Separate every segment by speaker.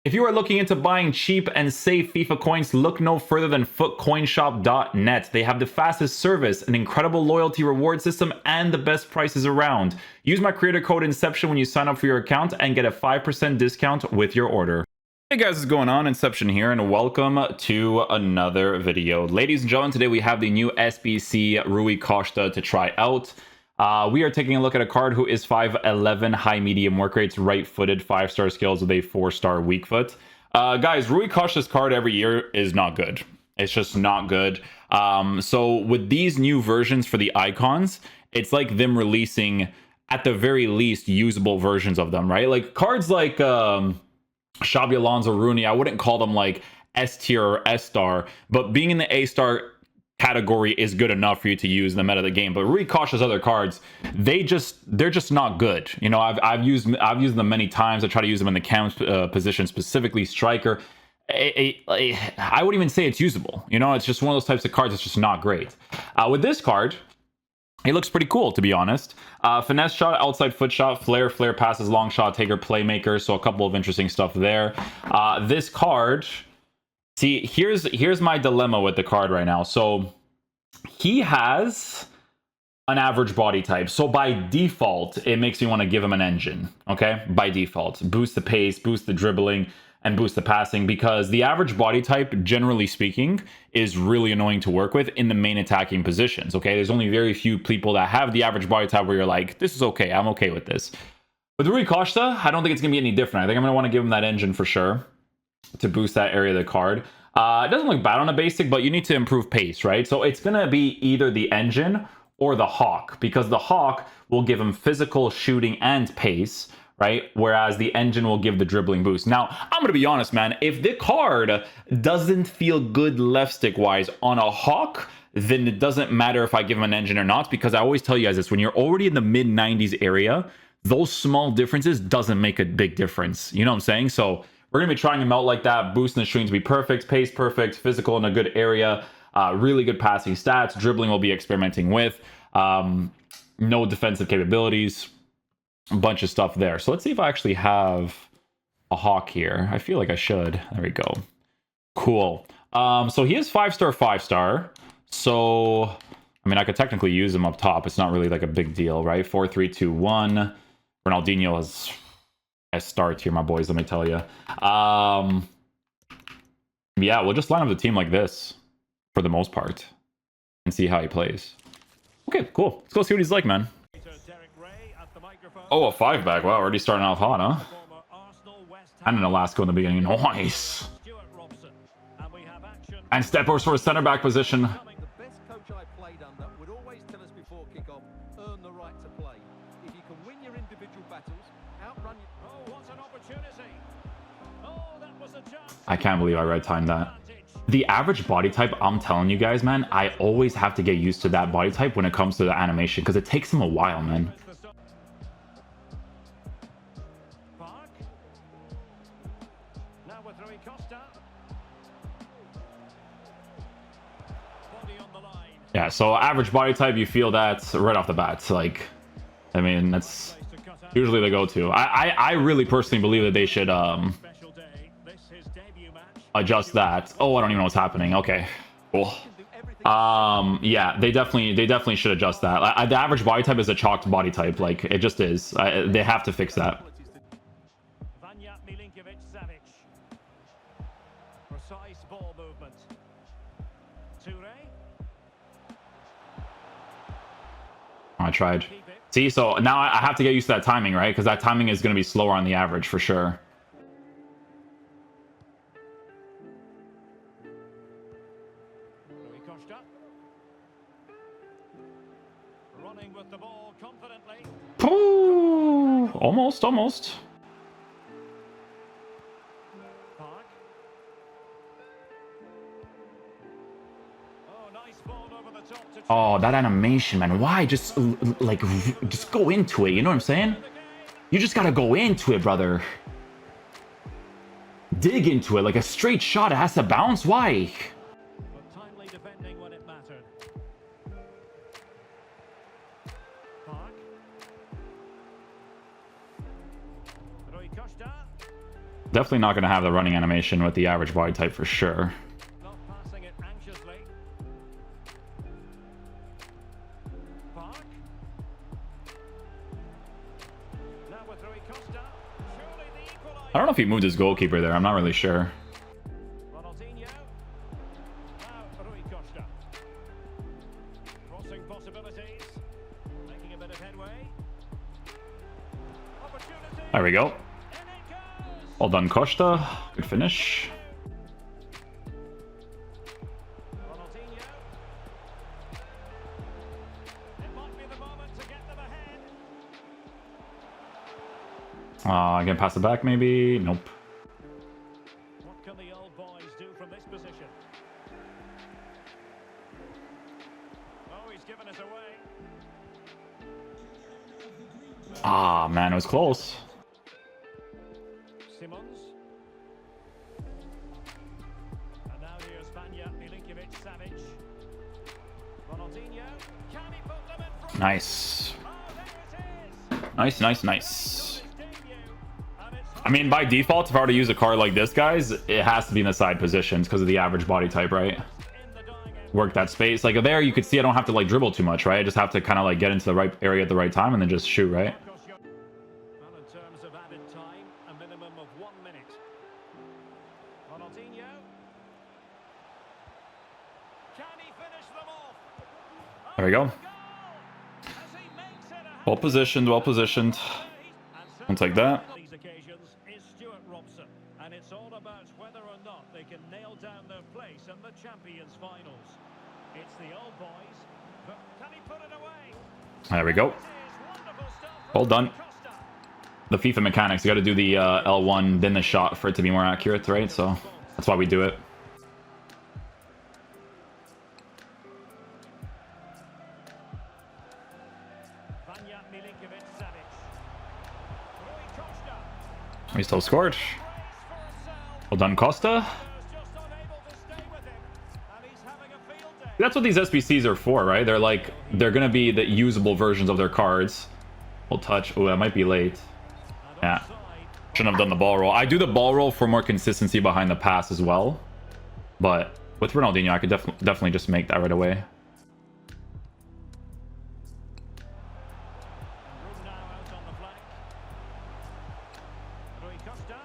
Speaker 1: If you are looking into buying cheap and safe FIFA coins, look no further than footcoinshop.net. They have the fastest service, an incredible loyalty reward system, and the best prices around. Use my creator code Inception when you sign up for your account and get a 5% discount with your order. Hey guys, what's going on? Inception here, and welcome to another video. Ladies and gentlemen, today we have the new SBC Rui Costa to try out. We are taking a look at a card who is 5'11", high medium work rates, right-footed, 5-star skills with a 4-star weak foot. Guys, Rui Costa's card every year is not good. It's just not good. So with these new versions for the icons, it's like them releasing, at the very least, usable versions of them, right? Like cards like Xabi Alonso, Rooney, I wouldn't call them like S tier or S star, but being in the A star category is good enough for you to use in the meta of the game. But Rui Costa's other cards, they're just not good. You know, I've used them many times. I try to use them in the cam position, specifically striker. I wouldn't even say it's usable. You know, it's just one of those types of cards that's just not great. With this card, it looks pretty cool, to be honest. Finesse shot, outside foot shot, flare passes, long shot taker, playmaker. So a couple of interesting stuff there. This card, see, here's my dilemma with the card right now. So he has an average body type. So by default, it makes me want to give him an engine. Okay, by default, boost the pace, boost the dribbling, and boost the passing, because the average body type, generally speaking, is really annoying to work with in the main attacking positions. Okay, there's only very few people that have the average body type where you're like, this is okay, I'm okay with this. With Rui Costa, I don't think it's gonna be any different. I think I'm gonna want to give him that engine for sure to boost that area of the card. It doesn't look bad on a basic, but you need to improve pace, right? So it's gonna be either the engine or the hawk, because the hawk will give him physical, shooting, and pace, right? Whereas the engine will give the dribbling boost. Now, I'm going to be honest, man. If the card doesn't feel good left stick wise on a hawk, then it doesn't matter if I give him an engine or not, because I always tell you guys this, when you're already in the mid 90s area, those small differences doesn't make a big difference. You know what I'm saying? So we're going to be trying him out like that, boosting the shooting to be perfect, pace perfect, physical in a good area, really good passing stats, dribbling we'll be experimenting with, no defensive capabilities, a bunch of stuff there. So let's see if I actually have a hawk here. I feel like I should. There we go. Cool. So he is 5-star, 5-star. So, I mean, I could technically use him up top. It's not really like a big deal, right? 4, 3, 2, 1. Ronaldinho is S-star tier, my boys, let me tell you. Yeah, we'll just line up the team like this for the most part and see how he plays. Okay, cool. Let's go see what he's like, man. Oh, a 5-back. Wow, already starting off hot, huh? And an Alaska in the beginning. Nice. And step over for a center back position.
Speaker 2: The best coach I played under would always tell us before kickoff, earn the right to play. If you can win your individual battles, outrun your...
Speaker 3: Oh, what an opportunity. Oh, that was a chance.
Speaker 1: I can't believe I red-timed that. The average body type, I'm telling you guys, man, I always have to get used to that body type when it comes to the animation, because it takes them a while, man.
Speaker 3: Now with Rui Costa. Body on the line.
Speaker 1: Yeah, so average body type, you feel that right off the bat. Like, I mean, that's usually the go-to. I really personally believe that they should
Speaker 3: Special day. This is debut match.
Speaker 1: adjust that. Oh, I don't even know what's happening. Okay, cool. Yeah, they definitely should adjust that. The average body type is a chalked body type. Like, it just is. They have to fix that.
Speaker 3: Precise ball movement. Toure.
Speaker 1: I tried. See, so now I have to get used to that timing, right? Because that timing is going to be slower on the average for sure.
Speaker 3: Rui Costa. Running with the ball confidently.
Speaker 1: Ooh, almost.
Speaker 3: Park. Oh, nice ball over the top to
Speaker 1: Oh, that animation, man. Why? Just, like, just go into it. You know what I'm saying? You just gotta go into it, brother. Dig into it. Like a straight shot. It has to bounce. Why?
Speaker 3: but timely defending when it mattered. Park. Rui Costa.
Speaker 1: Definitely not going to have the running animation with the average body type for sure.
Speaker 3: Not passing it anxiously. Park. Now with Rui Costa. Surely the equaliser.
Speaker 1: I don't know if he moved his goalkeeper there. I'm not really sure.
Speaker 3: Ronaldinho. Now Rui Costa. Crossing possibilities. Making a bit of headway. Opportunity.
Speaker 1: There we go.
Speaker 3: In it goes.
Speaker 1: Well done, Costa. Good finish.
Speaker 3: Ronaldinho. It might be the moment to get them ahead.
Speaker 1: I can pass it back maybe. Nope.
Speaker 3: What can the old boys do from this position? Oh, he's given us away.
Speaker 1: Ah, man, it was close.
Speaker 3: Simons. And now here's Vanya Milinkovic-Savic. Ronaldinho. Can he put them in front?
Speaker 1: Nice.
Speaker 3: Oh, there it is.
Speaker 1: Nice, nice, nice.
Speaker 3: His debut. And it's
Speaker 1: I mean, by default, if I were to use a card like this, guys, it has to be in the side positions because of the average body type, right?
Speaker 3: in the dying end.
Speaker 1: Work that space. Like there, you could see I don't have to like dribble too much, right? I just have to kind of like get into the right area at the right time and then just shoot, right?
Speaker 3: Well, in terms of added time, a minimum of 1 minute. Ronaldinho. Can he finish them off?
Speaker 1: There we go.
Speaker 3: Goal! As he makes it a
Speaker 1: Well positioned, well positioned.
Speaker 3: and
Speaker 1: I'll take that.
Speaker 3: these occasions is Stuart Robson, and it's all about whether or not they can nail down their place in the Champions Finals. It's the old boys, but can he put it away?
Speaker 1: There we go.
Speaker 3: It is wonderful stuff from
Speaker 1: Well done.
Speaker 3: Costa.
Speaker 1: The FIFA mechanics, you got to do the L1, then the shot for it to be more accurate, right? So that's why we do it.
Speaker 3: Vanya Milinkovic-Savic. Rui Costa.
Speaker 1: We still scored.
Speaker 3: Brace for herself.
Speaker 1: Well done, Costa.
Speaker 3: Just unable to stay with him, and he's having a field day.
Speaker 1: That's what these SBCs are for, right? They're like, they're going to be the usable versions of their cards. We'll touch. Oh, that might be late.
Speaker 3: And
Speaker 1: Yeah.
Speaker 3: offside.
Speaker 1: Shouldn't have done the ball roll. I do the ball roll for more consistency behind the pass as well. But with Ronaldinho, I could definitely just make that right away.
Speaker 3: Room now out on the flank. Rui Costa.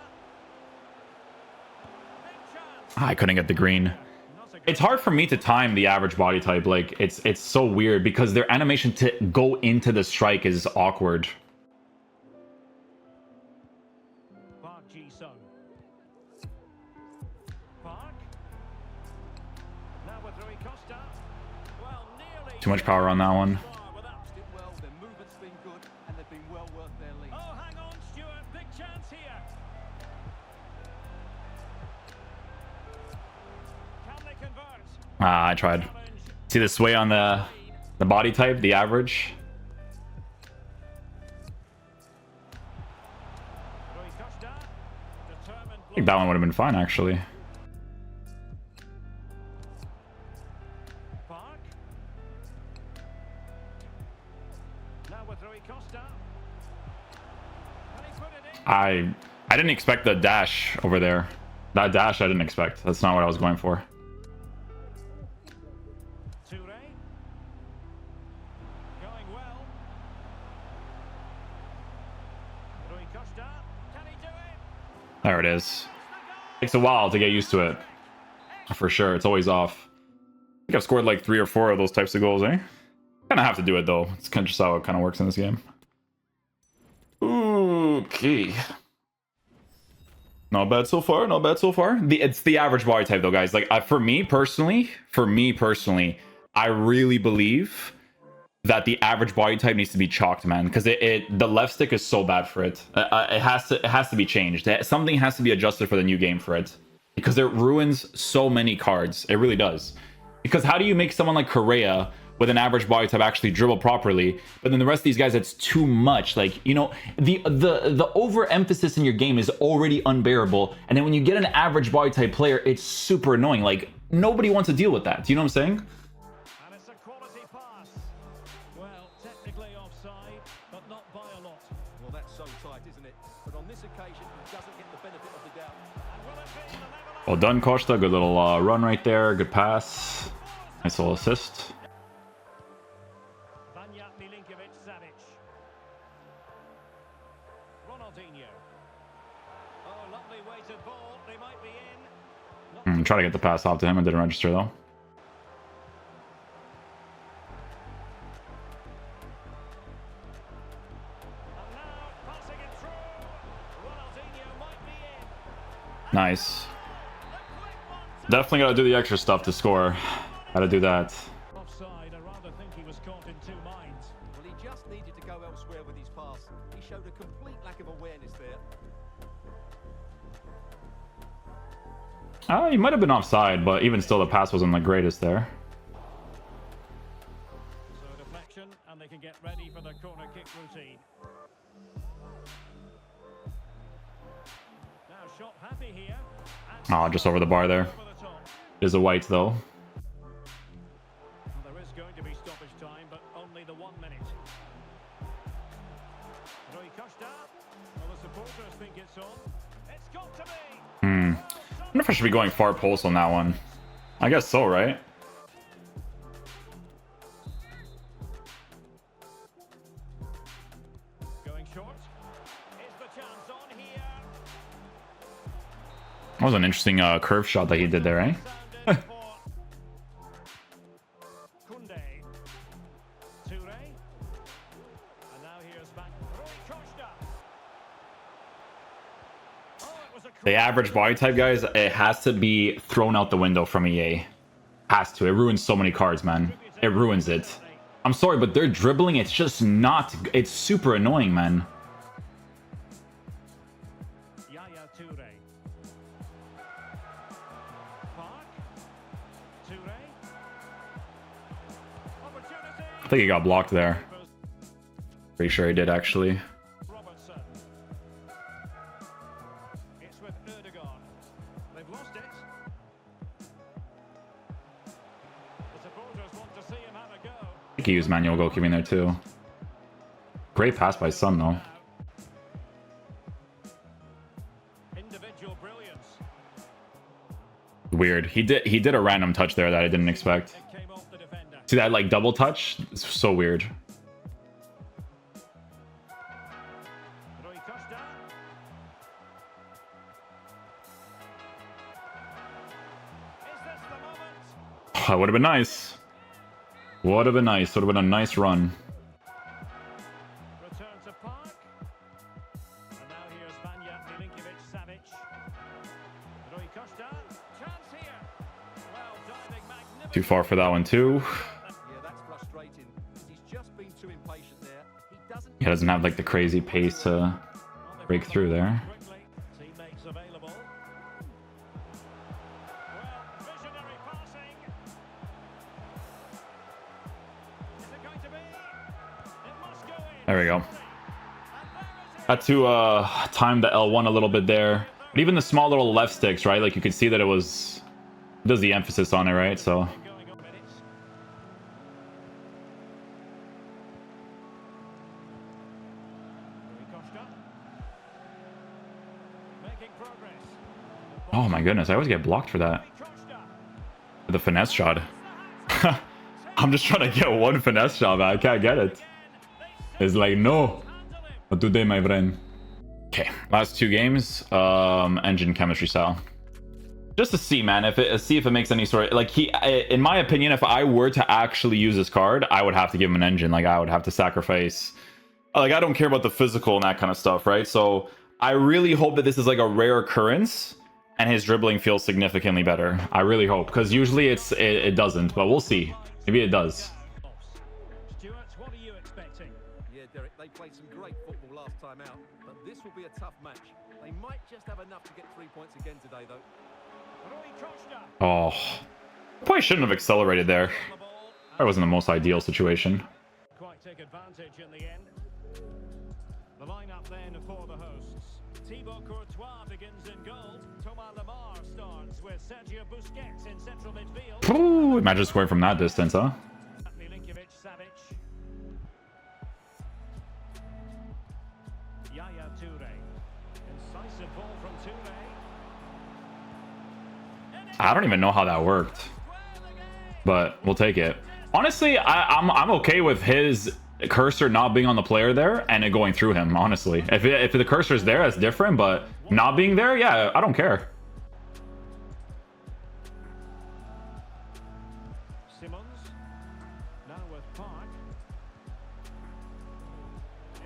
Speaker 3: Big chance.
Speaker 1: I couldn't get the green.
Speaker 3: Not a good
Speaker 1: It's hard for me to time the average body type. Like, it's so weird because their animation to go into the strike is awkward.
Speaker 3: Park Ji-sung. Park. Now with Rui Costa. Well, nearly.
Speaker 1: Too much power on that one.
Speaker 3: Far without-
Speaker 2: Did well, their movement's been good, and they've been well worth their lead.
Speaker 3: Oh, hang on, Stuart. Big chance here. Can they convert?
Speaker 1: Ah, I tried.
Speaker 3: Challenge.
Speaker 1: See the sway on the body type, the average?
Speaker 3: Rui Costa. Determined.
Speaker 1: I think that one would have been fine, actually.
Speaker 3: Park. Now with Rui Costa. Can he put it in?
Speaker 1: I didn't expect the dash over there. That dash I didn't expect. That's not what I was going for.
Speaker 3: Toure. Going well. Rui Costa. Can he do it?
Speaker 1: There it is. Takes a while to get used to it. For sure, it's always off. I think I've scored like 3 or 4 of those types of goals, eh? Kind of have to do it though. It's kind of just how it kind of works in this game. Okay. Not bad so far. Not bad so far. It's the average body type though, guys. Like for me personally, I really believe that the average body type needs to be chalked, man, because the left stick is so bad for it. It has to be changed. Something has to be adjusted for the new game for it, because it ruins so many cards. It really does. Because how do you make someone like Correa with an average body type actually dribble properly, but then the rest of these guys, it's too much? Like, you know, the overemphasis in your game is already unbearable, and then when you get an average body type player, it's super annoying. Like, nobody wants to deal with that. Do you know what I'm saying?
Speaker 3: And it's a quality pass. Well, technically offside, but not by a lot.
Speaker 2: Well, that's so tight, isn't it? But on this occasion, he doesn't get the benefit of the doubt.
Speaker 1: Well done, Costa. Good little run right there. Good pass. Nice little assist. Try to get the pass off to him. It didn't register though. Nice. Definitely got to do the extra stuff to score. Got to do that.
Speaker 3: Offside. I rather think he was caught in two minds.
Speaker 2: Well, he just needed to go elsewhere with his pass. He showed a complete lack of awareness there.
Speaker 1: He might have been offside, but even still, the pass wasn't the greatest there.
Speaker 3: So deflection, and they can get ready for the corner kick routine. Now shot happy here.
Speaker 1: Oh, just over the bar there. Is a white though.
Speaker 3: There is going to be stoppage time, but only the 1 minute. Costa. Well, the supporters think it's on. It's got to be.
Speaker 1: I wonder if I should be going far post on that one. I guess so, right?
Speaker 3: Going short. Is the chance on here?
Speaker 1: That was an interesting curve shot that he did there, eh? The average body type, guys, it has to be thrown out the window from EA. Has to. It ruins so many cards, man. It ruins it. I'm sorry, but their dribbling, it's just not... It's super annoying, man. I think he got blocked there. Pretty sure he did, actually. I think he used manual goalkeeping there too. Great pass by Son though. Weird. He did a random touch there that I didn't expect. See that like double touch? It's so weird. That would have been nice. Would have been nice. Would have been a nice run.
Speaker 3: Return to Park. And now here's Vanya Milinkovic-Savic. Costa. Chance here. Well, diving magnificent.
Speaker 1: Too far for that one too.
Speaker 2: Yeah, that's frustrating. He's just been too impatient there.
Speaker 1: He doesn't have like the crazy pace to break through there.
Speaker 3: Teammates available. Well, visionary passing.
Speaker 1: There we go. Had to time the L1 a little bit there. But even the small little left sticks, right? Like you could see that it does the emphasis on it, right? So oh my goodness, I always get blocked for that. The finesse shot. I'm just trying to get one finesse shot, man. I can't get it. It's like, no. Not today, my friend. Okay, last two games. Engine chemistry style. Just to see, man, see if it makes any sort of... Like, in my opinion, if I were to actually use this card, I would have to give him an engine. Like, I would have to sacrifice... Like, I don't care about the physical and that kind of stuff, right? So, I really hope that this is like a rare occurrence and his dribbling feels significantly better. I really hope, because usually it doesn't, but we'll see. Maybe it does.
Speaker 3: What are you expecting?
Speaker 2: Yeah, Derek, they played some great football last time out, but this will be a tough match. They might just have enough to get 3 points again today, though.
Speaker 1: Oh, probably shouldn't have accelerated there. That wasn't the most ideal situation.
Speaker 3: Quite take advantage in the end. The lineup then for the hosts. Thibaut Courtois begins in goal. Thomas Lemar starts with Sergio Busquets in central midfield.
Speaker 1: Ooh, imagine scoring from that distance, huh?
Speaker 3: Milinkovic-Savic. Yaya Toure. Incisive ball from Toure.
Speaker 1: I don't even know how that worked, but we'll take it. Honestly, I'm okay with his cursor not being on the player there and it going through him, honestly. If the cursor's there, that's different, but not being there, yeah, I don't care.
Speaker 3: Simmons. Now with Park.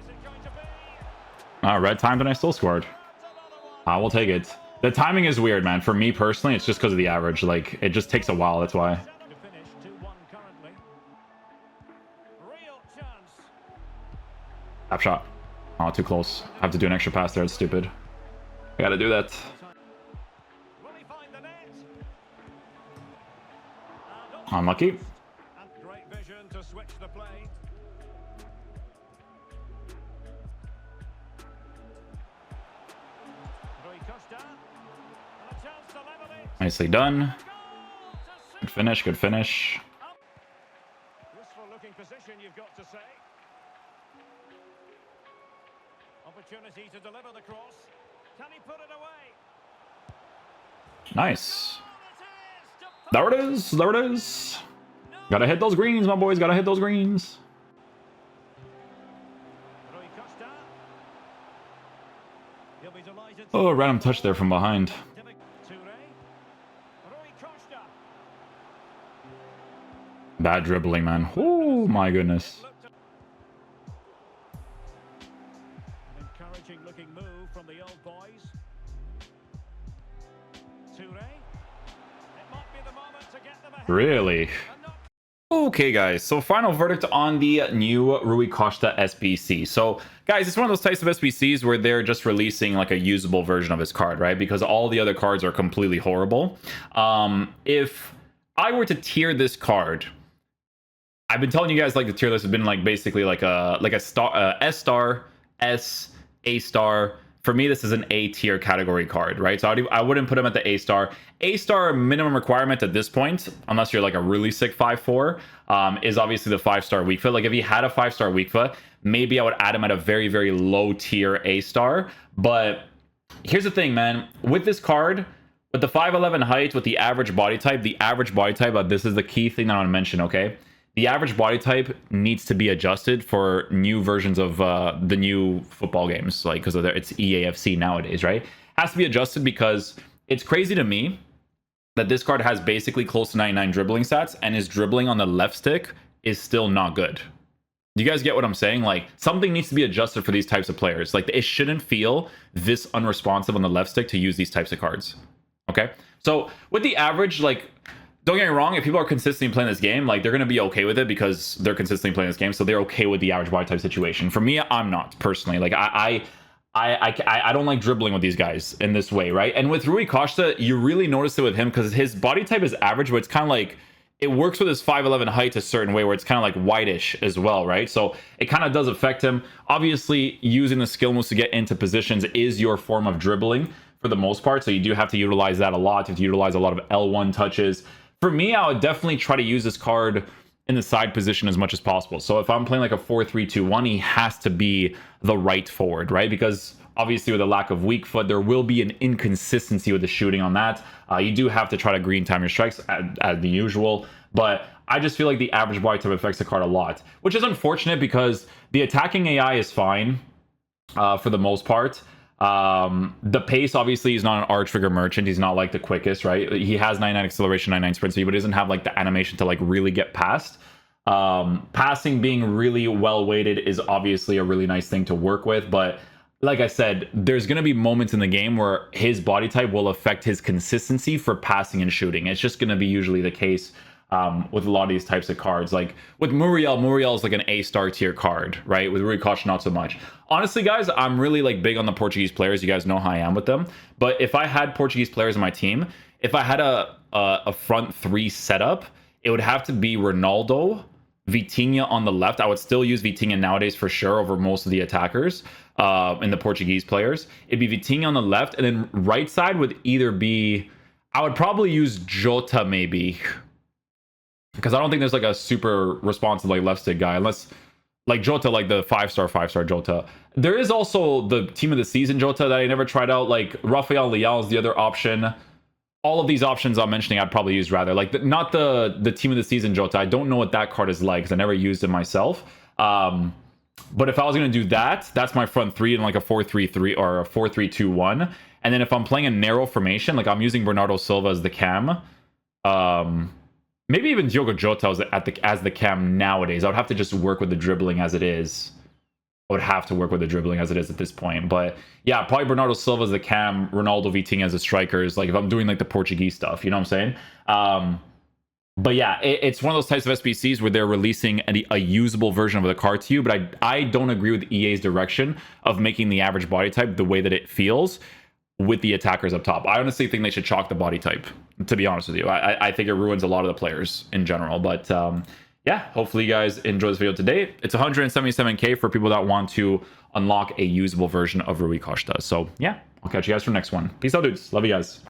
Speaker 3: Is it going to be?
Speaker 1: Red timed and I still scored. I will take it. The timing is weird, man. For me personally, it's just because of the average. Like, it just takes a while, that's why.
Speaker 3: To finish 2-1 currently. Real chance.
Speaker 1: Tap shot. Oh, too close. I have to do an extra pass there. It's stupid. I gotta do that.
Speaker 3: Will he find the net?
Speaker 1: Unlucky.
Speaker 3: And great vision to switch the play. Costa. And a chance to level it.
Speaker 1: Nicely done.
Speaker 3: Goal to
Speaker 1: Good finish, good finish.
Speaker 3: Wistful looking position, you've got to say. Opportunity to deliver the cross. Can he put it away?
Speaker 1: Nice. There it is. There it is. Gotta hit those greens, my boys. Gotta hit those greens.
Speaker 3: Costa. He'll be delighted.
Speaker 1: Oh, a random touch there from behind.
Speaker 3: Costa.
Speaker 1: Bad dribbling, man. Oh, my goodness.
Speaker 3: An encouraging looking move from the old boys. Toure. It might be the moment to get them ahead.
Speaker 1: Really? Okay, guys, so final verdict on the new Rui Costa SBC. So, guys, it's one of those types of SBCs where they're just releasing like a usable version of his card, right? Because all the other cards are completely horrible. If I were to tier this card, I've been telling you guys like the tier list has been like basically like a star, S star, S, A star. For me, this is an A tier category card, right? So I wouldn't put him at the A star. A star minimum requirement at this point, unless you're like a really sick 5-4, is obviously the 5-star weak foot. Like if he had a 5-star weak foot, maybe I would add him at a very, very low tier A star. But here's the thing, man. With this card, with the 5'11" height, with the average body type, this is the key thing that I want to mention, okay? The average body type needs to be adjusted for new versions of the new football games, like because it's EAFC nowadays, right? Has to be adjusted because it's crazy to me that this card has basically close to 99 dribbling stats and his dribbling on the left stick is still not good. Do you guys get what I'm saying? Like something needs to be adjusted for these types of players. Like it shouldn't feel this unresponsive on the left stick to use these types of cards. Okay, so with the average, like, don't get me wrong, if people are consistently playing this game, like, they're going to be okay with it because they're consistently playing this game, so they're okay with the average body type situation. For me, I'm not, personally. Like, I don't like dribbling with these guys in this way, right? And with Rui Costa, you really notice it with him because his body type is average, but it's kind of like, it works with his 5'11" height a certain way where it's kind of like whitish as well, right? So it kind of does affect him. Obviously, using the skill moves to get into positions is your form of dribbling for the most part, so you do have to utilize that a lot. You have to utilize a lot of L1 touches. For me, I would definitely try to use this card in the side position as much as possible. So if I'm playing like a 4-3-2-1, he has to be the right forward, right? Because obviously with a lack of weak foot, there will be an inconsistency with the shooting on that. You do have to try to green time your strikes as the usual, but I just feel like the average body type affects the card a lot, which is unfortunate because the attacking AI is fine for the most part. The pace, obviously, he's not an R trigger merchant. He's not like the quickest, right? He has 99 acceleration, 99 sprint speed, but he doesn't have like the animation to like really get past. Passing being really well weighted is obviously a really nice thing to work with, but like I said, there's going to be moments in the game where his body type will affect his consistency for passing and shooting. It's just going to be usually the case with a lot of these types of cards. Like with Muriel is like an A-star tier card, right? With Rui Costa, not so much. Honestly, guys, I'm really like big on the Portuguese players. You guys know how I am with them. But if I had Portuguese players in my team, if I had a front three setup, it would have to be Ronaldo, Vitinha on the left. I would still use Vitinha nowadays for sure over most of the attackers in the Portuguese players. It'd be Vitinha on the left, and then right side would either be, I would probably use Jota maybe, because I don't think there's like a super responsive like left stick guy, unless like Jota, like the 5-star Jota. There is also the team of the season Jota that I never tried out. Like Rafael Leao is the other option. all of these options I'm mentioning, I'd probably use rather. Like, not the team of the season Jota. I don't know what that card is like because I never used it myself. But if I was going to do that, that's my front three in like a 4-3-3 or a 4-3-2-1. And then if I'm playing a narrow formation, like I'm using Bernardo Silva as the cam. Maybe even Diogo Jota as the cam nowadays. I would have to just work with the dribbling as it is. I would have to work with the dribbling as it is at this point. But yeah, probably Bernardo Silva as the cam, Ronaldo Vitinha as the strikers. Like if I'm doing like the Portuguese stuff, you know what I'm saying? But yeah, it's one of those types of SBCs where they're releasing a usable version of the card to you. But I don't agree with EA's direction of making the average body type the way that it feels with the attackers up top. I honestly think they should chalk the body type, to be honest with you. I think it ruins a lot of the players in general. But yeah, hopefully you guys enjoy this video today. It's 177k for people that want to unlock a usable version of Rui Costa. So yeah, I'll catch you guys for the next one. Peace out, dudes. Love you guys.